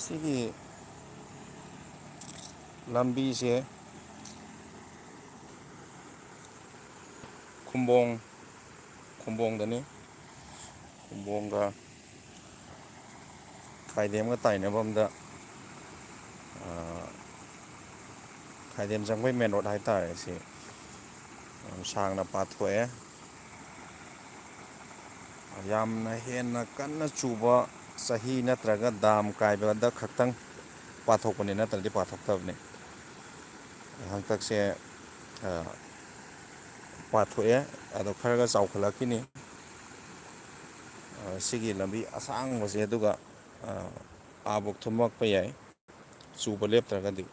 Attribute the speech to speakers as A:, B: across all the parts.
A: ꯁꯤꯒꯤ ꯂꯝꯕꯤꯁꯦ ꯈꯨꯝꯕꯣꯡꯗꯅꯤ ꯈꯨꯝꯕꯣꯡꯒ ꯈꯥꯏꯗꯦꯝꯒ ꯇꯥꯏꯅꯐꯝꯗ ꯈꯥꯏꯗꯦꯝ ꯆꯪꯕꯩ ꯃꯦꯟ ꯔꯣꯗ ꯍꯥꯏꯇꯥꯔꯦ ꯁꯤ ꯁꯥꯡꯅ ꯄꯥꯊꯣꯛꯑꯦ ꯌꯥꯝꯅ ꯍꯦꯟꯅ ꯀꯟꯅ ꯆꯨꯕ ꯆꯍꯤ ꯅꯠꯇ꯭ꯔꯒ ꯗꯥꯝ ꯀꯥꯏꯕꯗ ꯈꯛꯇꯪ ꯄꯥꯊꯣꯛꯄꯅꯤ ꯅꯠꯇ꯭ꯔꯗꯤ ꯄꯥꯊꯣꯛꯇꯕꯅꯤ ꯍꯟꯇꯛꯁꯦ ꯄꯥꯊꯣꯛꯑꯦ ꯑꯗꯣ ꯈꯔꯒ ꯆꯥꯎꯈꯠꯂꯛꯈꯤꯅꯤ ꯁꯤꯒꯤ ꯂꯝꯕꯤ ꯑꯁꯥꯡꯕꯁꯦ ꯑꯗꯨꯒ ꯑꯥꯕꯧ ꯊꯨꯝꯃꯛꯄ ꯌꯥꯏ ꯆꯨꯕ ꯂꯦꯞꯇ꯭ꯔꯒꯗꯤ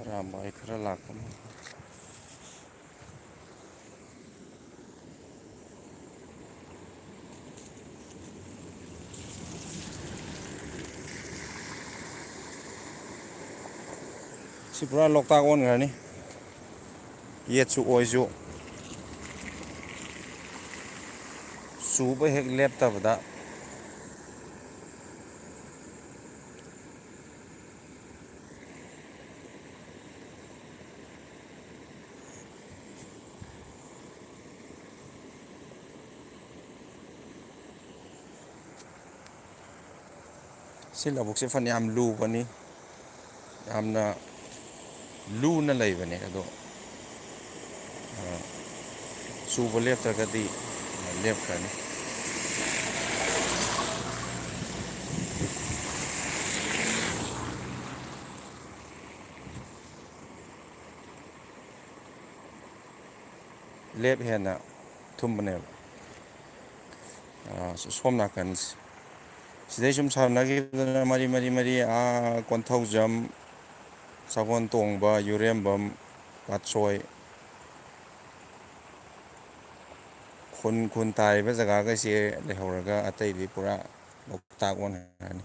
A: ꯑꯔꯥꯝꯕꯥꯏ ꯈꯔ ꯂꯥꯛꯄ ꯁꯤ ꯄꯨꯔꯥ ꯂꯣꯛꯇꯥꯛ ꯑꯣꯟꯈ꯭ꯔꯅꯤ ꯌꯦꯠꯁꯨ ꯑꯣꯏꯁꯨ ꯆꯨꯕ ꯍꯦꯛ ꯂꯦꯞꯇꯕꯗ ꯁꯤ ꯂꯧꯕꯨꯛꯁꯦ ꯐꯅꯌꯥꯝ ꯂꯨꯕꯅꯤ ꯌꯥꯝꯅ ꯂꯨꯅ ꯂꯩꯕꯅꯦ ꯑꯗꯣ ꯆꯨꯕ ꯂꯦꯞꯇ꯭ꯔꯒꯗꯤ ꯂꯦꯞꯈ꯭ꯔꯅꯤ ꯂꯦꯞ ꯍꯦꯟꯅ ꯊꯨꯝꯕꯅꯦꯕ ꯁꯣꯝ ꯅꯥꯀꯟ ꯁꯤꯗꯩ ꯁꯨꯝ ꯁꯝꯅꯈꯤꯕꯗꯨꯅ ꯃꯔꯤ ꯀꯣꯟꯊꯧꯖꯝ ꯁꯒꯣꯜ ꯇꯣꯡꯕ ꯌꯨꯔꯦꯝꯕꯝ ꯄꯥꯠꯁꯣꯏ ꯈꯨꯟ ꯇꯥꯔꯤꯕ ꯖꯒꯥꯈꯩꯁꯦ ꯂꯩꯍꯧꯔꯒ ꯑꯇꯩꯗꯤ ꯄꯨꯔꯥ ꯂꯣꯛꯇꯥꯛ ꯑꯣꯟꯈ꯭ꯔꯅꯤ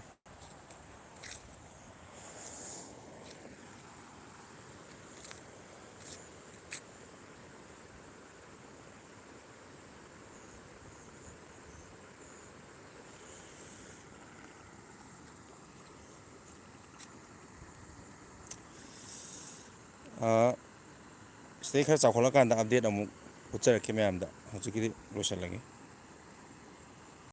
A: ꯁꯤꯗꯩ ꯈꯔ ꯆꯥꯎꯈꯠꯂꯀꯥꯟꯗ ꯑꯞꯗꯦꯠ ꯑꯃꯨꯛ ꯎꯠꯆꯔꯛꯀꯦ ꯃꯌꯥꯝꯗ ꯍꯧꯖꯤꯛꯀꯤꯗꯤ ꯂꯣꯏꯁꯤꯜꯂꯒꯦ